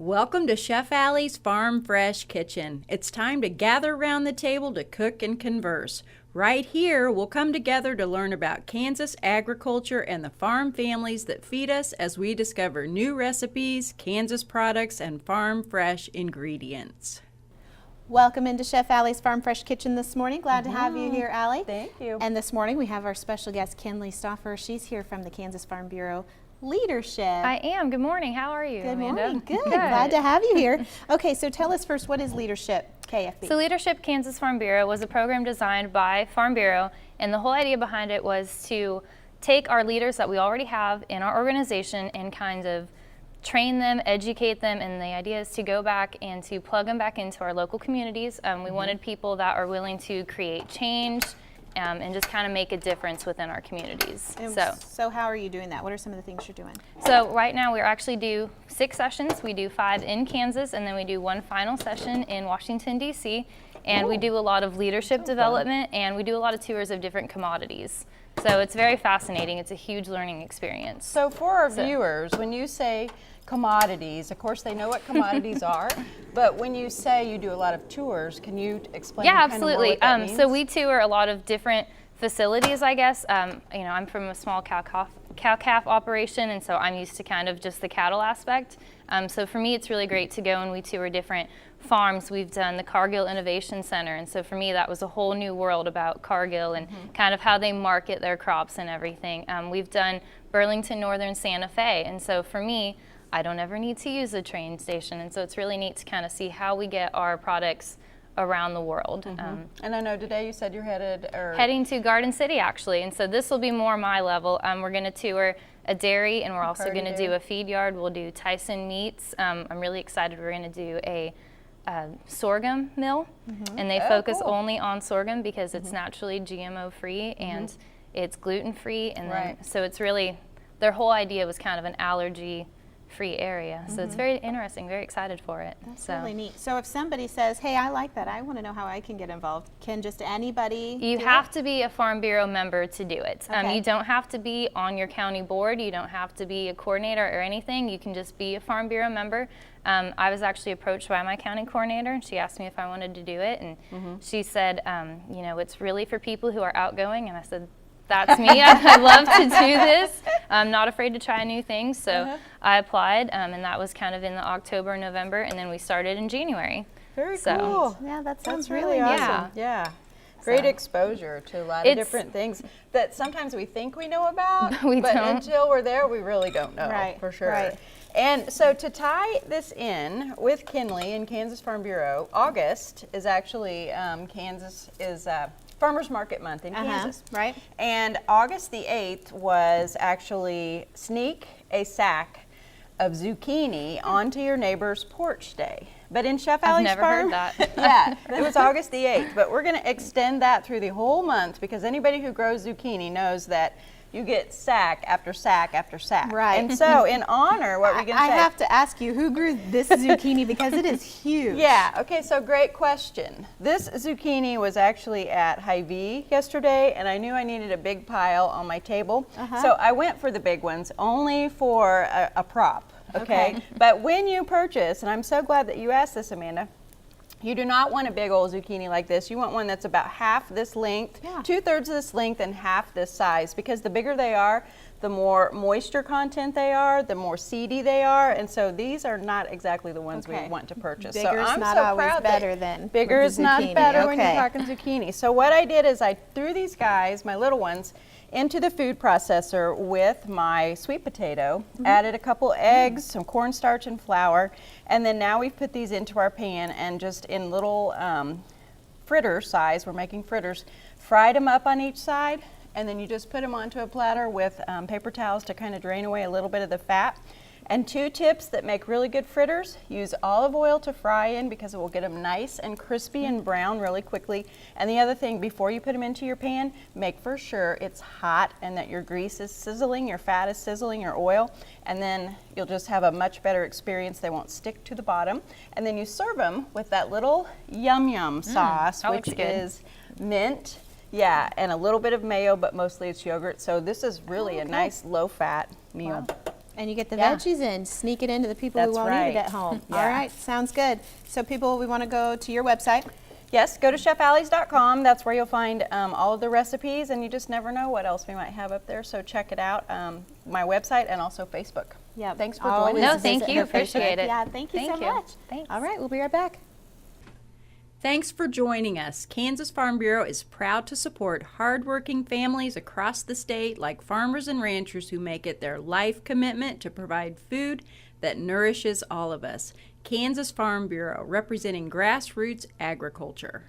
Welcome to Chef Alli's Farm Fresh Kitchen. It's time to gather around the table to cook and converse. Right here, we'll come together to learn about Kansas agriculture and the farm families that feed us as we discover new recipes, Kansas products, and farm fresh ingredients. Welcome into Chef Alli's Farm Fresh Kitchen this morning. Glad to have you here, Alli. Thank you. And this morning we have our special guest, Kinley Stauffer. She's here from the Kansas Farm Bureau Leadership. I am. Good morning. How are you, Good Amanda? morning. Good. Glad to have you here. Okay, so tell us first, what is Leadership KFB? So Leadership Kansas Farm Bureau was a program designed by Farm Bureau, and the whole idea behind it was to take our leaders that we already have in our organization and kind of train them, educate them, and the idea is to go back and to plug them back into our local communities. We wanted people that are willing to create change and just kind of make a difference within our communities. So how are you doing that? What are some of the things you're doing? So right now we actually do 6 sessions. We do 5 in Kansas, and then we do 1 final session in Washington, D.C. And we do a lot of leadership development, and we do a lot of tours of different commodities. So it's very fascinating. It's a huge learning experience. So for our viewers, when you say commodities, of course they know what commodities are, but when you say you do a lot of tours, can you explain kind of more what that means? So we tour a lot of different facilities, I guess. You know, I'm from a small cow-calf operation, and so I'm used to kind of just the cattle aspect. So for me, it's really great to go and we tour different farms. We've done the Cargill Innovation Center, and so for me, that was a whole new world about Cargill and kind of how they market their crops and everything. We've done Burlington Northern Santa Fe, and so for me, I don't ever need to use a train station, and so it's really neat to kind of see how we get our products around the world. And I know today you said you're heading to Garden City, actually, and so this will be more my level. We're going to tour a dairy, and we're also going to do a feed yard. We'll do Tyson Meats. I'm really excited. We're going to do a sorghum mill, and they focus only on sorghum because it's naturally GMO free and it's gluten free, and then, so it's really, their whole idea was kind of an allergy free area. So it's very interesting, very excited for it. That's really neat. So if somebody says, hey, I like that, I want to know how I can get involved, can just anybody You have to be a Farm Bureau member to do it. You don't have to be on your county board, you don't have to be a coordinator or anything, you can just be a Farm Bureau member. I was actually approached by my county coordinator, and she asked me if I wanted to do it, and she said, you know, it's really for people who are outgoing, and I said, that's me. I love to do this. I'm not afraid to try new things. So I applied, and that was kind of in the October, November, and then we started in January. Very cool. Yeah, that sounds really really awesome. Yeah. Great exposure to a lot of different things that sometimes we think we know about, but until we're there, we really don't know for sure. Right. And so to tie this in with Kinley and Kansas Farm Bureau, August is actually Kansas is Farmers Market Month in Kansas. Right. And August the 8th was actually Sneak a Sack of Zucchini onto your neighbor's porch day. But in Chef Alli's I've never Farm, heard that. yeah, it was August the 8th. But we're going to extend that through the whole month because anybody who grows zucchini knows that you get sack after sack after sack. Right. And so in honor, what we're going to say. I have to ask you, who grew this zucchini because it is huge. Yeah, okay, so great question. This zucchini was actually at Hy-Vee yesterday, and I knew I needed a big pile on my table. So I went for the big ones, only for a prop, okay? But when you purchase, and I'm so glad that you asked this, Amanda, you do not want a big old zucchini like this. You want one that's about half this length, 2/3 of this length, and half this size, because the bigger they are, the more moisture content they are, the more seedy they are, and so these are not exactly the ones we want to purchase. Bigger so is I'm not so always proud better than bigger is not better when you're Okay. talking zucchini. So what I did is I threw these guys, my little ones, into the food processor with my sweet potato, added a couple eggs, some cornstarch and flour, and then now we've put these into our pan and just in little fritter size, we're making fritters, fried them up on each side, and then you just put them onto a platter with paper towels to kind of drain away a little bit of the fat. And 2 tips that make really good fritters: use olive oil to fry in because it will get them nice and crispy and brown really quickly. And the other thing, before you put them into your pan, make for sure it's hot and that your grease is sizzling, your fat is sizzling, your oil, and then you'll just have a much better experience. They won't stick to the bottom. And then you serve them with that little yum yum sauce, which is mint. Yeah, and a little bit of mayo, but mostly it's yogurt. So this is really a nice low fat meal. Wow. And you get the Yeah. veggies in, sneak it into the people who That's won't eat right. it at home. Yeah. All right, sounds good. So people, we want to go to your website. Yes, go to chefallies.com. That's where you'll find all of the recipes, and you just never know what else we might have up there. So check it out, my website and also Facebook. Yeah. Thanks for Always joining No, us. thank visit you. her Facebook. Appreciate it. Yeah, thank you so Thank you. much. Thanks. All right, we'll be right back. Thanks for joining us. Kansas Farm Bureau is proud to support hardworking families across the state, like farmers and ranchers who make it their life commitment to provide food that nourishes all of us. Kansas Farm Bureau, representing grassroots agriculture.